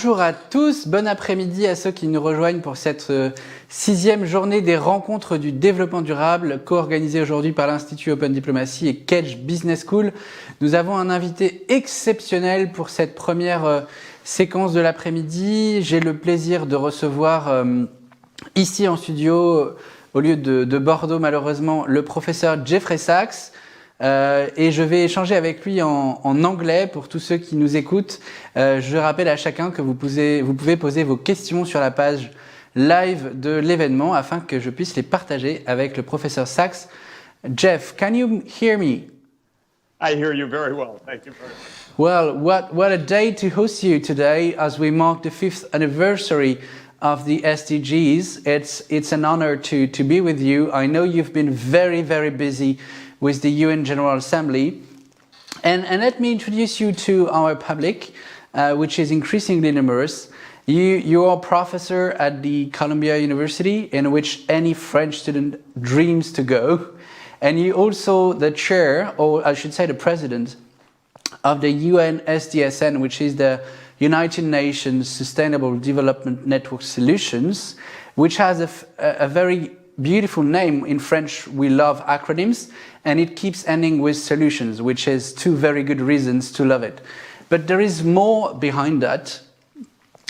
Bonjour à tous, bon après-midi à ceux qui nous rejoignent pour cette sixième journée des Rencontres du Développement Durable, co-organisée aujourd'hui par l'Institut Open Diplomacy et KEDGE Business School. Nous avons un invité exceptionnel pour cette première séquence de l'après-midi. J'ai le plaisir de recevoir ici en studio, au lieu de Bordeaux malheureusement, le professeur Jeffrey Sachs. Et je vais échanger avec lui en anglais pour tous ceux qui nous écoutent. Je rappelle à chacun que vous pouvez poser vos questions sur la page live de l'événement afin que je puisse les partager avec le professeur Sachs. Jeff, can you hear me? I hear you very well. Thank you very much. Well, what a day to host you today as we mark the 5th anniversary of the SDGs. It's an honor to be with you. I know you've been very, very busy with the UN General Assembly. And let me introduce you to our public, which is increasingly numerous. You are a professor at the Columbia University, in which any French student dreams to go. And you also the chair, or I should say the president, of the UN SDSN, which is the United Nations Sustainable Development Network Solutions, which has a very beautiful name. In French, we love acronyms, and it keeps ending with solutions, which is two very good reasons to love it. But there is more behind that,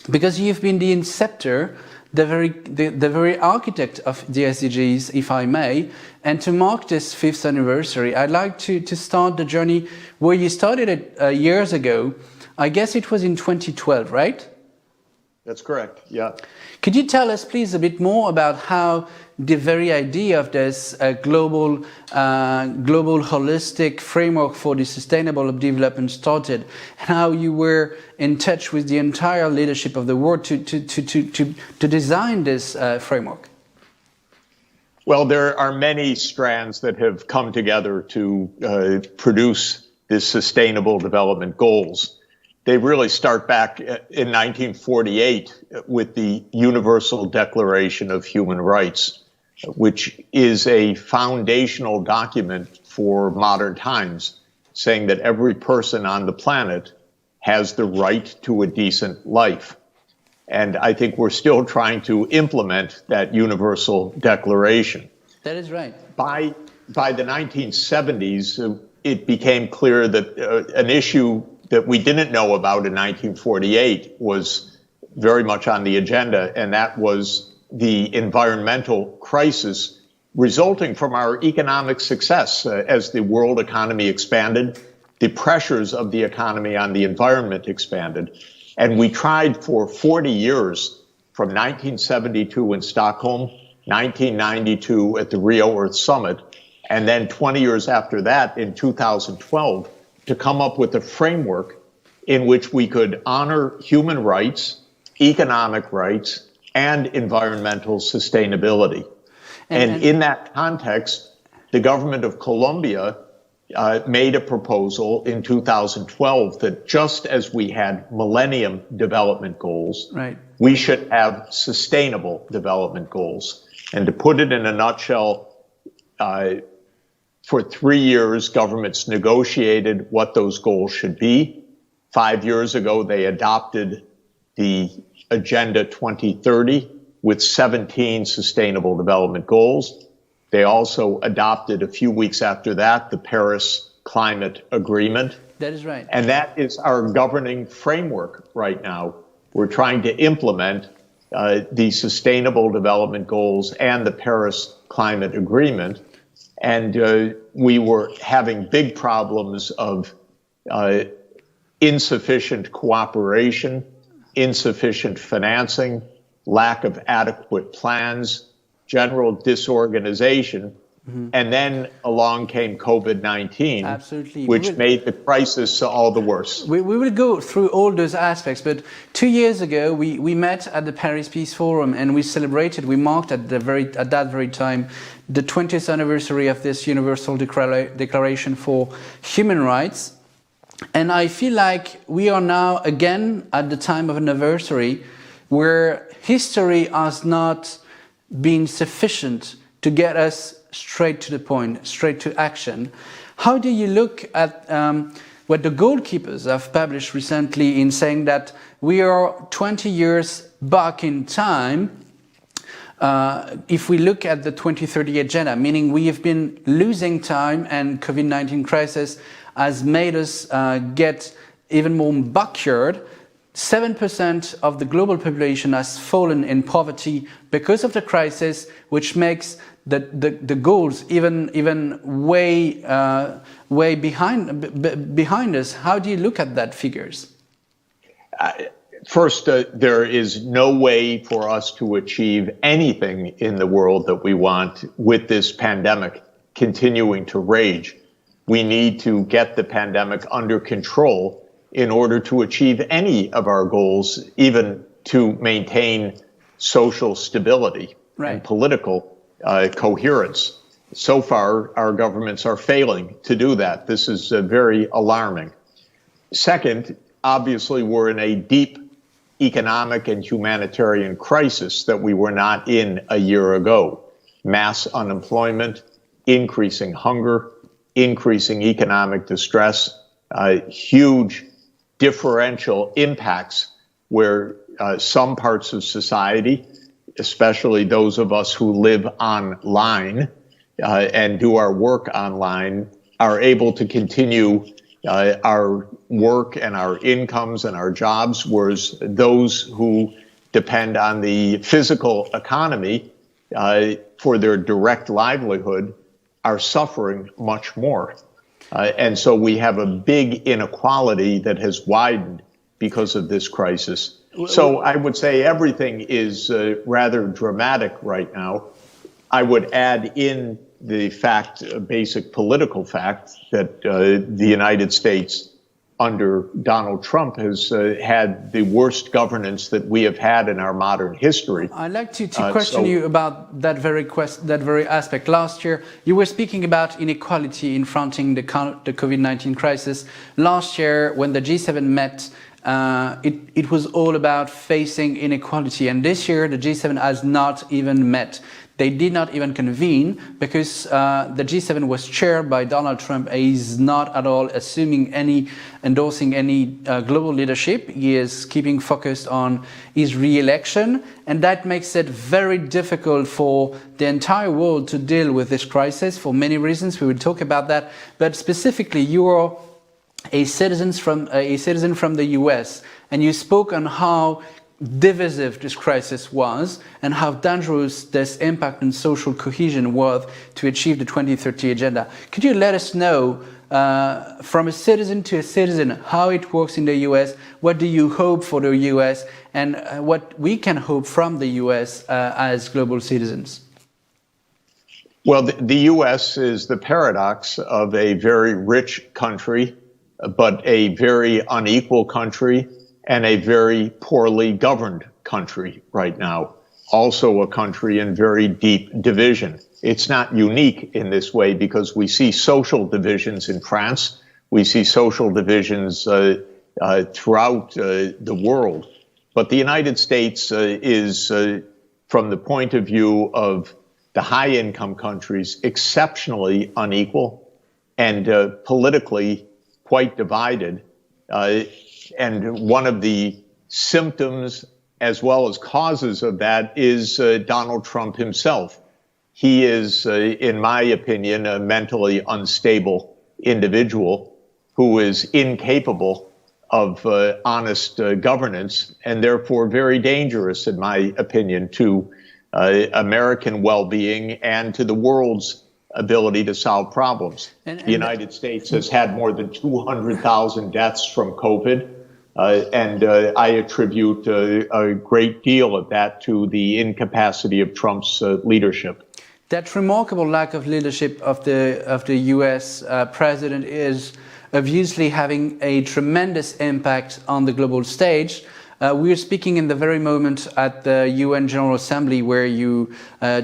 because you've been the inceptor, the very architect of the SDGs, if I may. And to mark this 5th anniversary, I'd like to start the journey where you started it years ago. I guess it was in 2012, right? That's correct, yeah. Could you tell us, please, a bit more about how the very idea of this global holistic framework for the sustainable development started, and how you were in touch with the entire leadership of the world to design this framework? Well, there are many strands that have come together to produce these sustainable development goals. They really start back in 1948 with the Universal Declaration of Human Rights, which is a foundational document for modern times, saying that every person on the planet has the right to a decent life. And I think we're still trying to implement that Universal Declaration. That is right. By the 1970s, it became clear that an issue that we didn't know about in 1948 was very much on the agenda, and that was the environmental crisis resulting from our economic success. As the world economy expanded, the pressures of the economy on the environment expanded. And we tried for 40 years, from 1972 in Stockholm, 1992 at the Rio Earth Summit, and then 20 years after that in 2012, to come up with a framework in which we could honor human rights, economic rights, and environmental sustainability. And in that context, the government of Colombia made a proposal in 2012 that just as we had Millennium Development Goals, right, we should have Sustainable Development Goals. And to put it in a nutshell, for 3 years, governments negotiated what those goals should be. 5 years ago, they adopted the Agenda 2030 with 17 Sustainable Development Goals. They also adopted a few weeks after that the Paris Climate Agreement. That is right. And that is our governing framework right now. We're trying to implement the Sustainable Development Goals and the Paris Climate Agreement. And we were having big problems of insufficient cooperation, insufficient financing, lack of adequate plans, general disorganization. Mm-hmm. And then along came COVID-19, absolutely, which made the crisis all the worse. We will go through all those aspects, but 2 years ago, we met at the Paris Peace Forum and we marked at that very time the 20th anniversary of this Universal Declaration for Human Rights. And I feel like we are now again at the time of an anniversary where history has not been sufficient to get us straight to the point, straight to action. How do you look at what the goalkeepers have published recently in saying that we are 20 years back in time if we look at the 2030 agenda, meaning we have been losing time and COVID-19 crisis has made us get even more backward. 7% of the global population has fallen in poverty because of the crisis, which makes the goals even way behind us. How do you look at that figures? First, there is no way for us to achieve anything in the world that we want with this pandemic continuing to rage. We need to get the pandemic under control in order to achieve any of our goals, even to maintain social stability and political coherence. So far, our governments are failing to do that. This is very alarming. Second, obviously, we're in a deep economic and humanitarian crisis that we were not in a year ago. Mass unemployment, increasing hunger, increasing economic distress, huge differential impacts where some parts of society, especially those of us who live online and do our work online, are able to continue our work and our incomes and our jobs, whereas those who depend on the physical economy for their direct livelihood are suffering much more. And so we have a big inequality that has widened because of this crisis. So I would say everything is rather dramatic right now. I would add in the fact, a basic political fact, that the United States under Donald Trump has had the worst governance that we have had in our modern history. I'd like to question you about that very aspect. Last year, you were speaking about inequality in fronting the COVID-19 crisis. Last year, when the G7 met, it was all about facing inequality. And this year, the G7 has not even met. They did not even convene because the G7 was chaired by Donald Trump. He's not at all endorsing any global leadership. He is keeping focused on his re-election, and that makes it very difficult for the entire world to deal with this crisis for many reasons. We will talk about that, but specifically, you are a citizen from the US, and you spoke on how divisive this crisis was and how dangerous this impact on social cohesion was to achieve the 2030 agenda. Could you let us know, from a citizen to a citizen, how it works in the US? What do you hope for the US, and what we can hope from the US as global citizens? Well, the US is the paradox of a very rich country, but a very unequal country, and a very poorly governed country right now. Also a country in very deep division. It's not unique in this way because we see social divisions in France. We see social divisions throughout the world. But the United States is, from the point of view of the high-income countries, exceptionally unequal and politically quite divided. And one of the symptoms as well as causes of that is Donald Trump himself. He is, in my opinion, a mentally unstable individual who is incapable of honest governance and therefore very dangerous, in my opinion, to American well-being and to the world's ability to solve problems. The United States has had more than 200,000 deaths from COVID. And I attribute a great deal of that to the incapacity of Trump's leadership. That remarkable lack of leadership of the U.S. president is obviously having a tremendous impact on the global stage. We are speaking in the very moment at the UN General Assembly, where you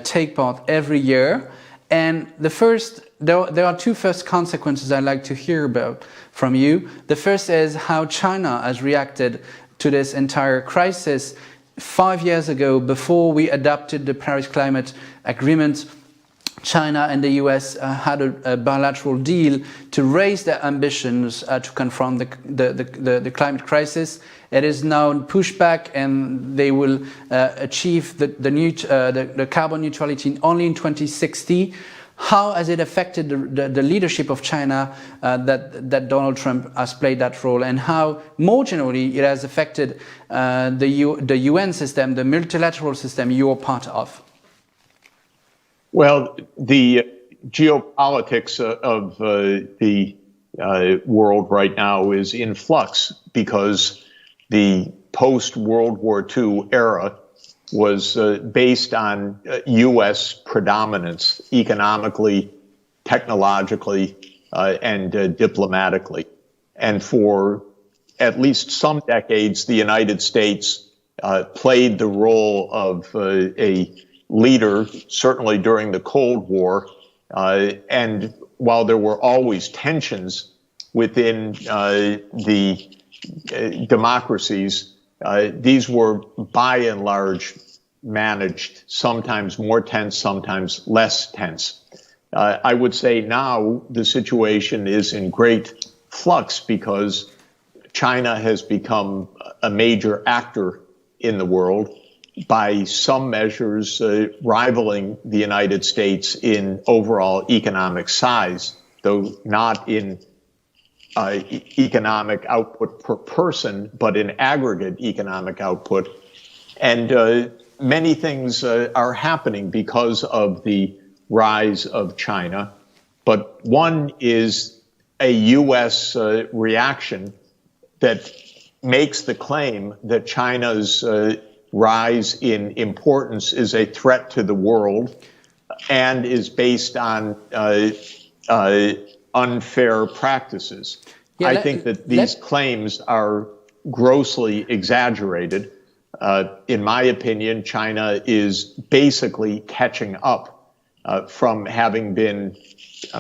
take part every year. And there are two first consequences I'd like to hear about from you. The first is how China has reacted to this entire crisis. 5 years ago, before we adopted the Paris Climate Agreement, China and the US had a bilateral deal to raise their ambitions to confront the climate crisis. It is now pushed back, and they will achieve the carbon neutrality only in 2060. How has it affected the leadership of China that Donald Trump has played that role, and how more generally it has affected the UN system, the multilateral system you're part of? Well, the geopolitics of the world right now is in flux because the post-World War II era was based on U.S. predominance economically, technologically, and diplomatically. And for at least some decades, the United States played the role of a leader, certainly during the Cold War. And while there were always tensions within the democracies, these were by and large managed, sometimes more tense, sometimes less tense. I would say now the situation is in great flux because China has become a major actor in the world, by some measures rivaling the United States in overall economic size, though not in economic output per person, but in aggregate economic output. And many things are happening because of the rise of China. But one is a U.S. reaction that makes the claim that China's rise in importance is a threat to the world and is based on unfair practices. I think that these claims are grossly exaggerated. In my opinion, China is basically catching up from having been,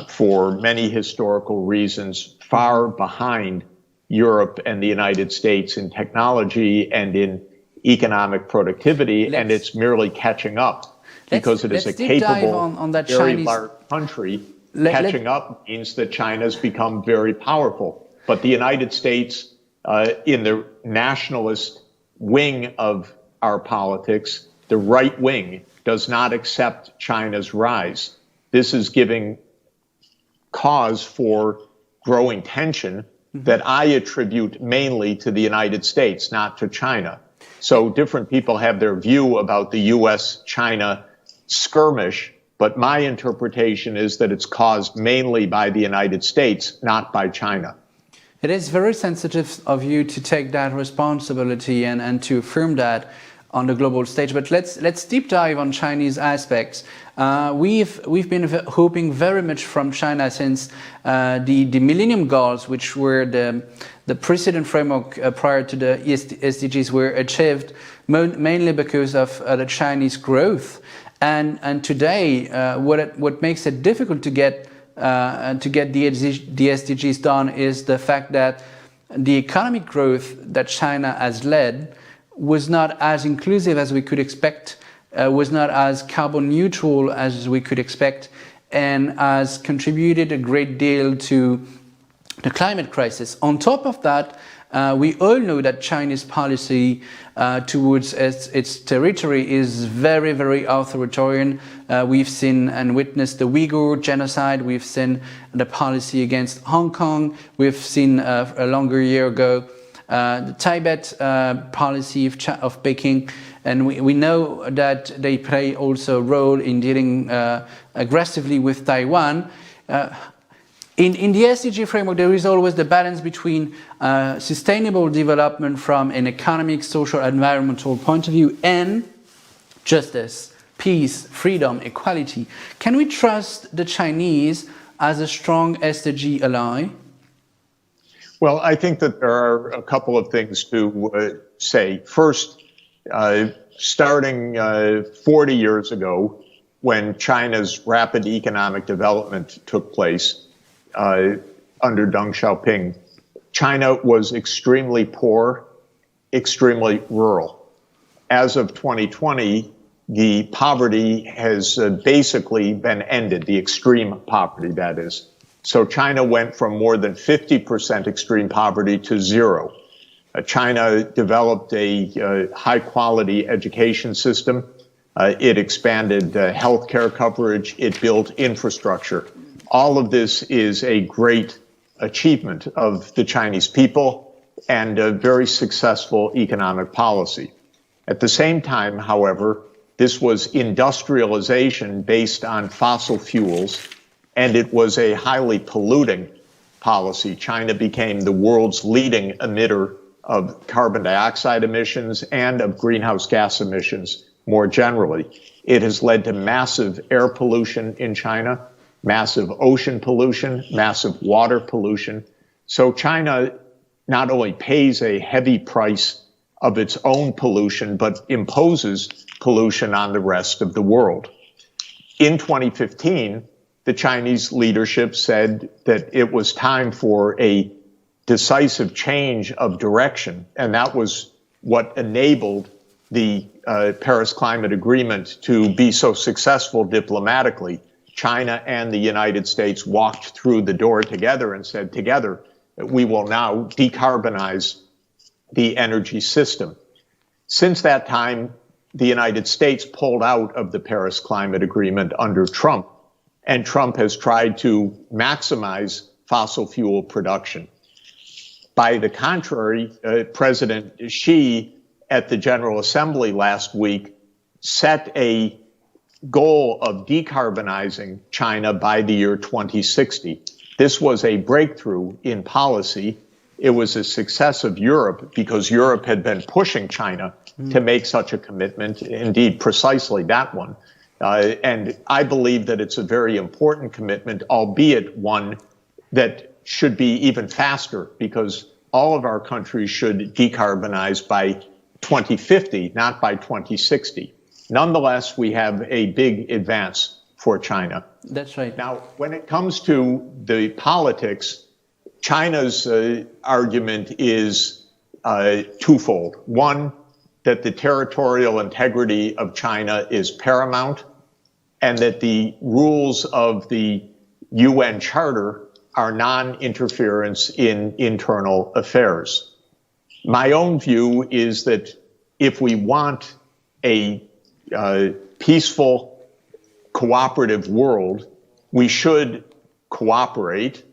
for many historical reasons, far behind Europe and the United States in technology and in economic productivity, and it's merely catching up because it is a capable, very large country. Catching up means that China's become very powerful. But the United States, in the nationalist wing of our politics, the right wing, does not accept China's rise. This is giving cause for growing tension that I attribute mainly to the United States, not to China. So different people have their view about the U.S.-China skirmish, but my interpretation is that it's caused mainly by the United States, not by China. It is very sensitive of you to take that responsibility and to affirm that on the global stage. But let's deep dive on Chinese aspects. We've been hoping very much from China since the Millennium Goals, which were the precedent framework prior to the SDGs, were achieved mainly because of the Chinese growth. And today, what makes it difficult to get the SDGs done is the fact that the economic growth that China has led was not as inclusive as we could expect, was not as carbon neutral as we could expect, and has contributed a great deal to the climate crisis. On top of that, we all know that Chinese policy towards its territory is very, very authoritarian. We've seen and witnessed the Uyghur genocide. We've seen the policy against Hong Kong. We've seen a longer year ago the Tibet policy of Peking. And we know that they play also a role in dealing aggressively with Taiwan. In the SDG framework, there is always the balance between sustainable development from an economic, social, environmental point of view and justice, peace, freedom, equality. Can we trust the Chinese as a strong SDG ally? Well, I think that there are a couple of things to say. First, starting 40 years ago, when China's rapid economic development took place, under Deng Xiaoping, China was extremely poor, extremely rural. As of 2020, the poverty has basically been ended, the extreme poverty, that is. So China went from more than 50% extreme poverty to zero. China developed a high-quality education system. It expanded healthcare coverage. It built infrastructure. All of this is a great achievement of the Chinese people and a very successful economic policy. At the same time, however, this was industrialization based on fossil fuels, and it was a highly polluting policy. China became the world's leading emitter of carbon dioxide emissions and of greenhouse gas emissions more generally. It has led to massive air pollution in China, massive ocean pollution, massive water pollution. So China not only pays a heavy price of its own pollution, but imposes pollution on the rest of the world. In 2015, the Chinese leadership said that it was time for a decisive change of direction, and that was what enabled the Paris Climate Agreement to be so successful diplomatically. China and the United States walked through the door together and said, together, we will now decarbonize the energy system. Since that time, the United States pulled out of the Paris Climate Agreement under Trump, and Trump has tried to maximize fossil fuel production. By the contrary, President Xi at the General Assembly last week set a goal of decarbonizing China by the year 2060. This was a breakthrough in policy. It was a success of Europe because Europe had been pushing China to make such a commitment, indeed precisely that one. And I believe that it's a very important commitment, albeit one that should be even faster because all of our countries should decarbonize by 2050, not by 2060. Nonetheless, we have a big advance for China. That's right. Now, when it comes to the politics, China's argument is twofold. One, that the territorial integrity of China is paramount, and that the rules of the UN Charter are non-interference in internal affairs. My own view is that if we want a peaceful, cooperative world, we should cooperate,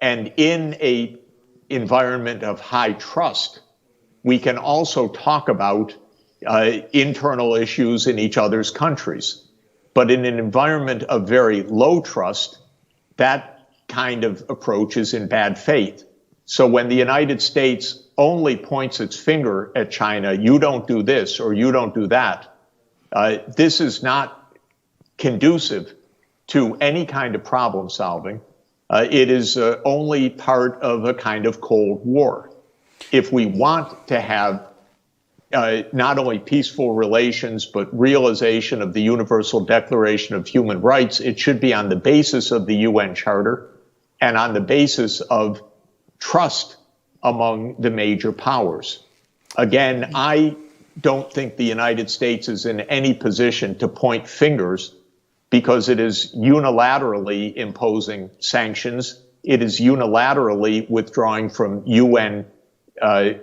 and in an environment of high trust, we can also talk about internal issues in each other's countries. But in an environment of very low trust, that kind of approach is in bad faith. So when the United States only points its finger at China, you don't do this or you don't do that, this is not conducive to any kind of problem solving. It is only part of a kind of Cold War. If we want to have not only peaceful relations, but realization of the Universal Declaration of Human Rights, it should be on the basis of the UN Charter and on the basis of trust among the major powers. Again, I don't think the United States is in any position to point fingers because it is unilaterally imposing sanctions. It is unilaterally withdrawing from UN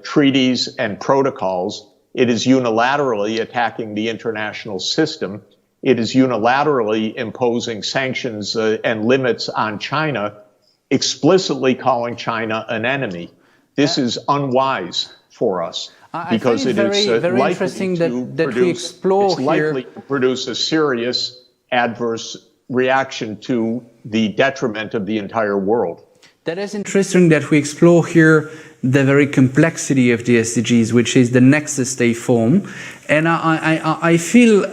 treaties and protocols. It is unilaterally attacking the international system. It is unilaterally imposing sanctions and limits on China, explicitly calling China an enemy. This is unwise for us because it is very interesting that we explore here. It's likely to produce a serious adverse reaction to the detriment of the entire world. That is interesting that we explore here the very complexity of the SDGs, which is the nexus they form. And I feel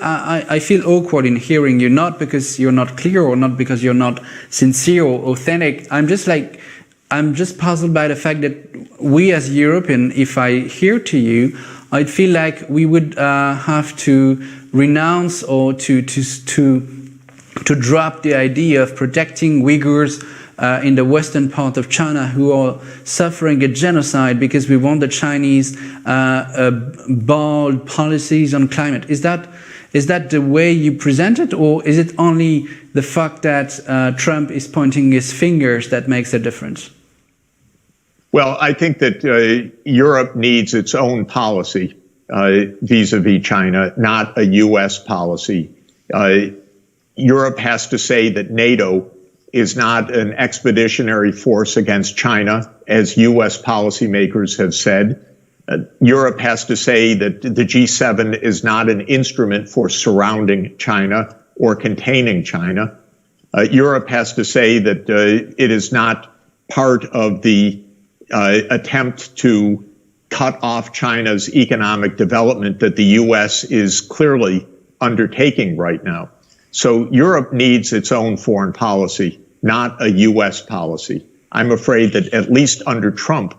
awkward in hearing you, not because you're not clear or not because you're not sincere or authentic. I'm just puzzled by the fact that we as European, if I hear to you, I'd feel like we would have to renounce or to drop the idea of protecting Uyghurs in the western part of China who are suffering a genocide because we want the Chinese bold policies on climate. Is that the way you present it, or is it only the fact that Trump is pointing his fingers that makes a difference? Well, I think that Europe needs its own policy vis-a-vis China, not a U.S. policy. Europe has to say that NATO is not an expeditionary force against China, as U.S. policymakers have said. Europe has to say that the G7 is not an instrument for surrounding China or containing China. Europe has to say that it is not part of the attempt to cut off China's economic development that the U.S. is clearly undertaking right now. So Europe needs its own foreign policy, not a U.S. policy. I'm afraid that at least under Trump,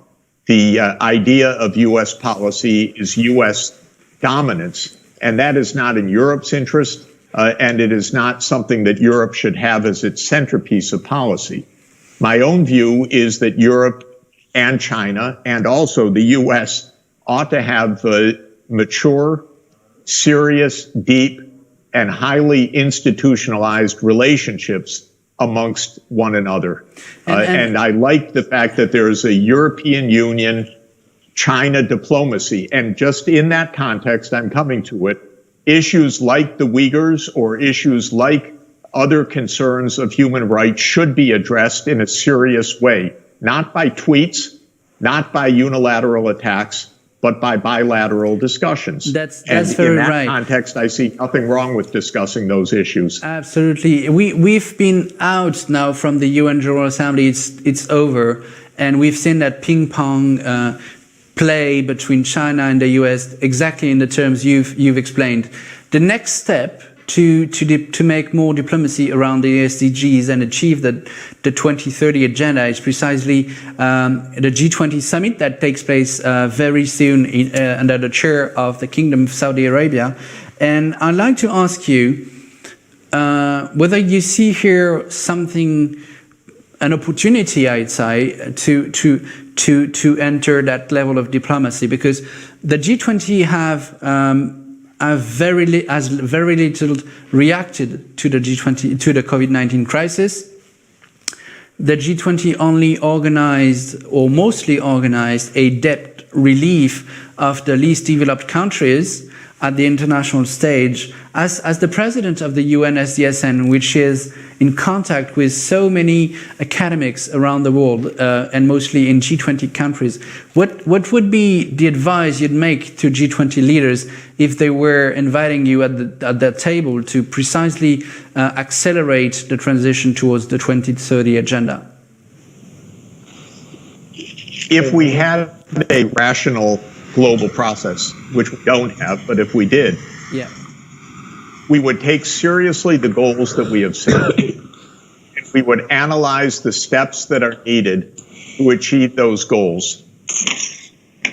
the idea of U.S. policy is U.S. dominance, and that is not in Europe's interest, and it is not something that Europe should have as its centerpiece of policy. My own view is that Europe and China, and also the U.S., ought to have mature, serious, deep, and highly institutionalized relationships amongst one another. And I like the fact that there is a European Union China diplomacy. And just in that context, I'm coming to it, issues like the Uyghurs or issues like other concerns of human rights should be addressed in a serious way, not by tweets, not by unilateral attacks, but by bilateral discussions. That's very right. In that context, I see nothing wrong with discussing those issues. Absolutely. We've been out now from the UN General Assembly. It's over, and we've seen that ping pong play between China and the US exactly in the terms you've explained. The next step to make more diplomacy around the SDGs and achieve the 2030 agenda is precisely the G20 Summit that takes place very soon under the chair of the Kingdom of Saudi Arabia. And I'd like to ask you whether you see here something, an opportunity, I'd say, to enter that level of diplomacy, because the G20 has very little reacted to the G20 to the COVID-19 crisis. The G20 only organized, or mostly organized, a debt relief of the least developed countries at the international stage. As the president of the UN SDSN, which is in contact with so many academics around the world, and mostly in G20 countries, what would be the advice you'd make to G20 leaders if they were inviting you at that table to precisely accelerate the transition towards the 2030 agenda? If we had a rational global process, which we don't have, but if we did, yeah, we would take seriously the goals that we have set. And we would analyze the steps that are needed to achieve those goals.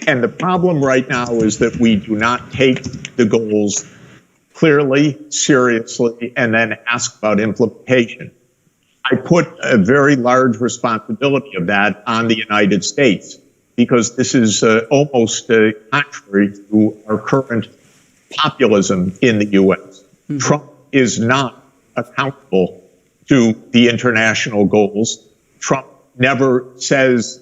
And the problem right now is that we do not take the goals clearly, seriously, and then ask about implementation. I put a very large responsibility of that on the United States, because this is almost contrary to our current populism in the U.S. Mm-hmm. Trump is not accountable to the international goals. Trump never says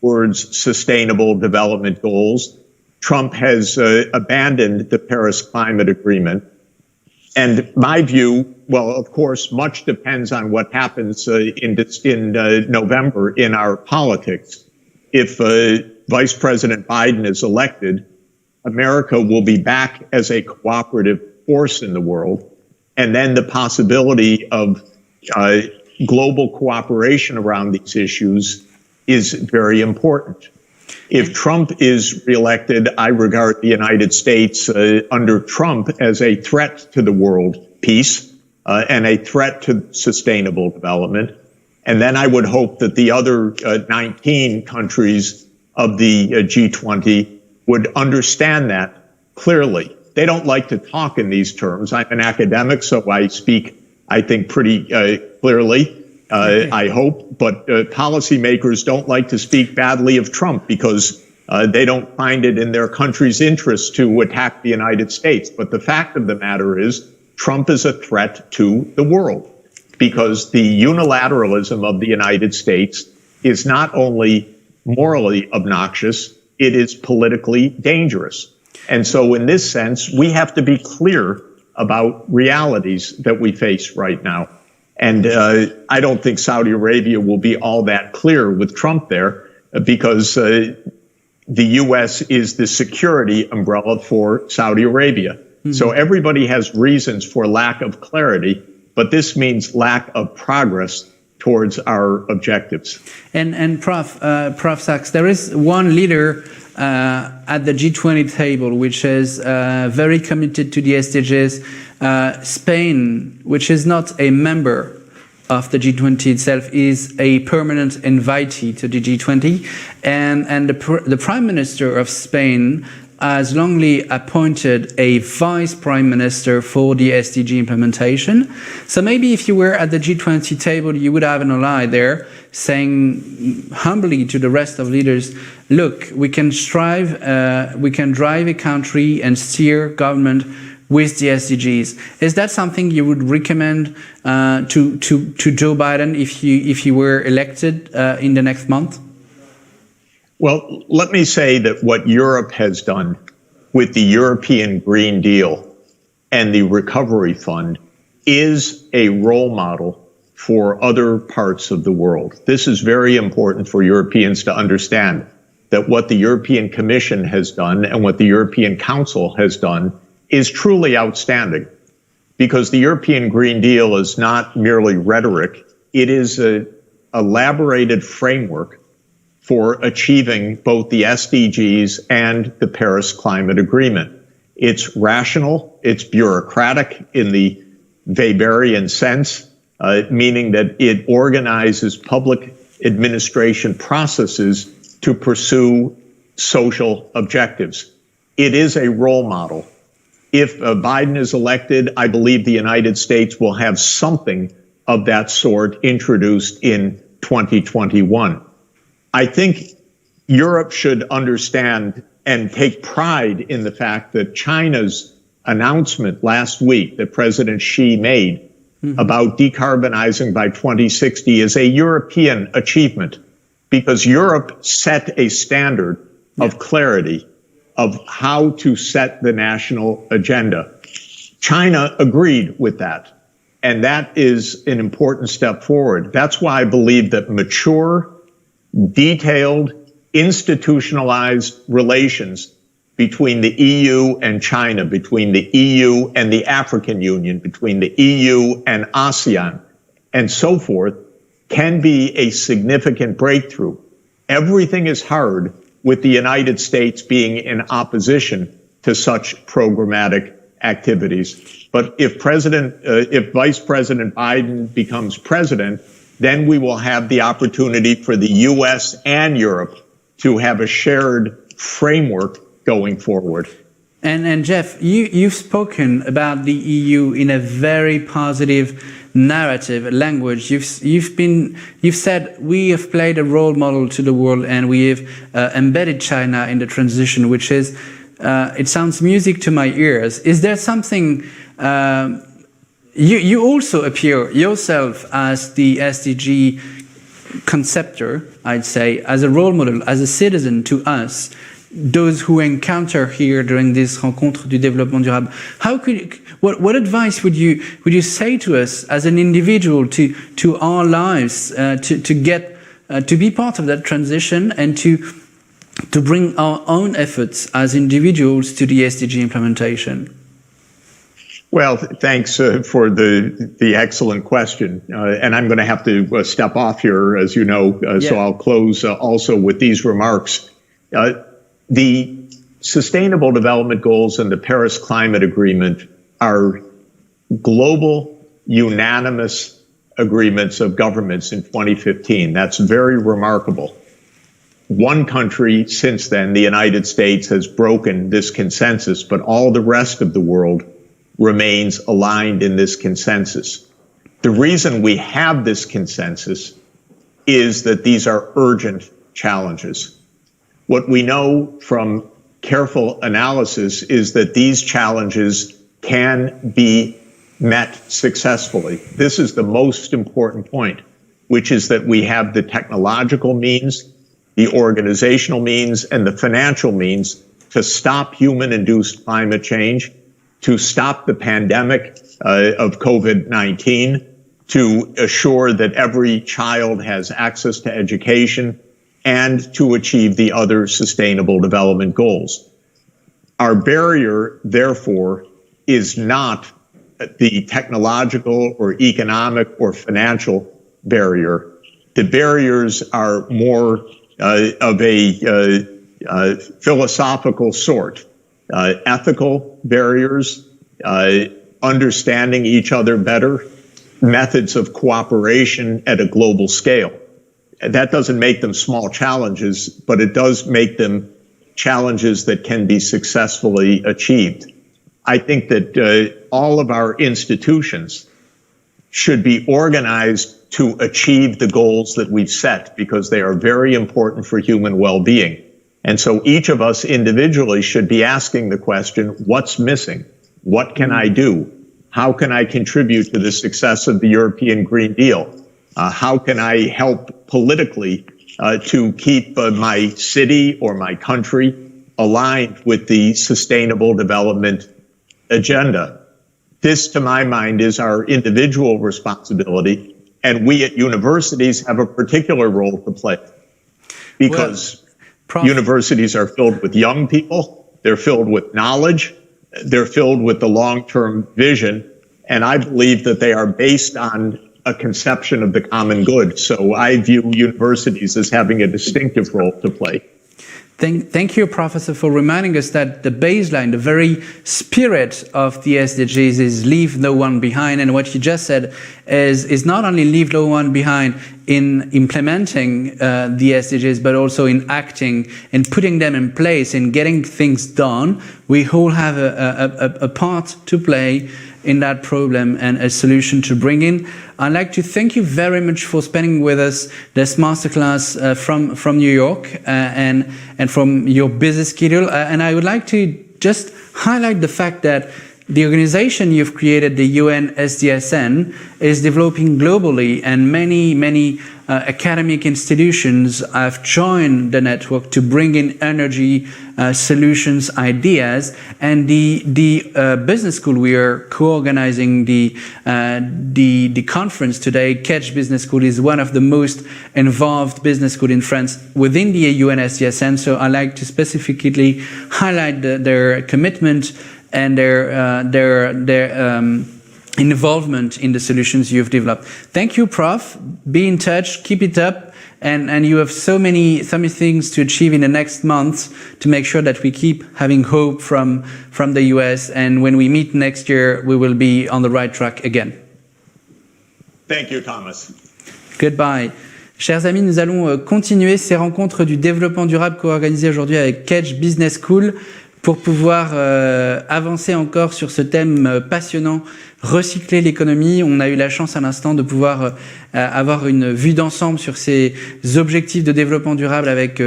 words sustainable development goals. Trump has abandoned the Paris Climate Agreement. And my view, well, of course, much depends on what happens in November in our politics. If Vice President Biden is elected, America will be back as a cooperative force in the world. And then the possibility of global cooperation around these issues is very important. If Trump is reelected, I regard the United States under Trump as a threat to the world peace and a threat to sustainable development. And then I would hope that the other 19 countries of the G20 would understand that clearly. They don't like to talk in these terms. I'm an academic, so I speak, I think, pretty clearly. I hope, but policymakers don't like to speak badly of Trump because they don't find it in their country's interest to attack the United States. But the fact of the matter is, Trump is a threat to the world because the unilateralism of the United States is not only morally obnoxious, it is politically dangerous. And so in this sense, we have to be clear about realities that we face right now. And I don't think Saudi Arabia will be all that clear with Trump there because the U.S. is the security umbrella for Saudi Arabia. Mm-hmm. So everybody has reasons for lack of clarity, but this means lack of progress towards our objectives. And Prof. Sachs, there is one leader at the G20 table which is very committed to the SDGs. Spain, which is not a member of the G20 itself, is a permanent invitee to the G20, and the Prime Minister of Spain has longly appointed a Vice Prime Minister for the SDG implementation. So maybe if you were at the G20 table, you would have an ally there saying humbly to the rest of leaders, look, we can drive a country and steer government with the SDGs. Is that something you would recommend to Joe Biden if he were elected in the next month? Well, let me say that what Europe has done with the European Green Deal and the Recovery Fund is a role model for other parts of the world. This is very important for Europeans to understand, that what the European Commission has done and what the European Council has done is truly outstanding, because the European Green Deal is not merely rhetoric. It is an elaborated framework for achieving both the SDGs and the Paris Climate Agreement. It's rational, it's bureaucratic in the Weberian sense, meaning that it organizes public administration processes to pursue social objectives. It is a role model. If Biden is elected, I believe the United States will have something of that sort introduced in 2021. I think Europe should understand and take pride in the fact that China's announcement last week that President Xi made about decarbonizing by 2060 is a European achievement, because Europe set a standard of clarity of how to set the national agenda. China agreed with that, and that is an important step forward. That's why I believe that mature, detailed, institutionalized relations between the EU and China, between the EU and the African Union, between the EU and ASEAN, and so forth, can be a significant breakthrough. Everything is hard with the United States being in opposition to such programmatic activities. But if Vice President Biden becomes president, then we will have the opportunity for the U.S. and Europe to have a shared framework going forward. And Jeff, you've spoken about the EU in a very positive narrative language. You've said we have played a role model to the world, and we have embedded China in the transition, which is it sounds music to my ears. Is there something you also appear yourself as the SDG conceptor, I'd say, as a role model, as a citizen to us, those who encounter here during this Rencontres du Développement Durable. What advice would you say to us as an individual to our lives to be part of that transition and to bring our own efforts as individuals to the SDG implementation? Well, thanks for the excellent question. And I'm going to have to step off here, as you know, so I'll close also with these remarks. The Sustainable Development Goals and the Paris Climate Agreement are global, unanimous agreements of governments in 2015. That's very remarkable. One country since then, the United States, has broken this consensus, but all the rest of the world remains aligned in this consensus. The reason we have this consensus is that these are urgent challenges. What we know from careful analysis is that these challenges can be met successfully. This is the most important point, which is that we have the technological means, the organizational means, and the financial means to stop human-induced climate change, to stop the pandemic of COVID-19, to assure that every child has access to education, and to achieve the other sustainable development goals. Our barrier, therefore, is not the technological or economic or financial barrier. The barriers are more of a philosophical sort, ethical barriers, understanding each other better, methods of cooperation at a global scale. That doesn't make them small challenges, but it does make them challenges that can be successfully achieved. I think that all of our institutions should be organized to achieve the goals that we've set because they are very important for human well-being. And so each of us individually should be asking the question, what's missing? What can I do? How can I contribute to the success of the European Green Deal? How can I help politically to keep my city or my country aligned with the sustainable development agenda? This, to my mind, is our individual responsibility, and we at universities have a particular role to play because universities are filled with young people, they're filled with knowledge, they're filled with the long-term vision, and I believe that they are based on a conception of the common good. So I view universities as having a distinctive role to play. Thank you, Professor, for reminding us that the baseline, the very spirit of the SDGs is leave no one behind. And what you just said is not only leave no one behind in implementing the SDGs, but also in acting and putting them in place and getting things done. We all have a part to play in that problem and a solution to bring in. I'd like to thank you very much for spending with us this masterclass from New York and from your busy schedule. And I would like to just highlight the fact that the organization you've created, the UN SDSN, is developing globally, and many academic institutions have joined the network to bring in energy solutions ideas. And the business school, we are co-organizing the conference today. KEDGE Business School is one of the most involved business schools in France within the UN SDSN. So I like to specifically highlight their commitment and their involvement in the solutions you've developed. Thank you, Prof. Be in touch, keep it up, and you have so many things to achieve in the next months to make sure that we keep having hope from the US, and when we meet next year, we will be on the right track again. Thank you, Thomas. Goodbye. Chers amis, nous allons continuer ces rencontres du développement durable co-organisées aujourd'hui avec KEDGE Business School pour pouvoir avancer encore sur ce thème passionnant, recycler l'économie. On a eu la chance à l'instant de pouvoir avoir une vue d'ensemble sur ces objectifs de développement durable avec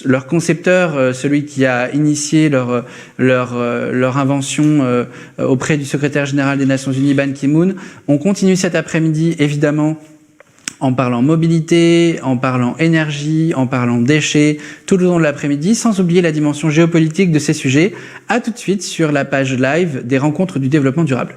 leur concepteur, celui qui a initié leur invention auprès du secrétaire général des Nations Unies, Ban Ki-moon. On continue cet après-midi, évidemment, en parlant mobilité, en parlant énergie, en parlant déchets, tout le long de l'après-midi, sans oublier la dimension géopolitique de ces sujets. À tout de suite sur la page live des Rencontres du Développement Durable.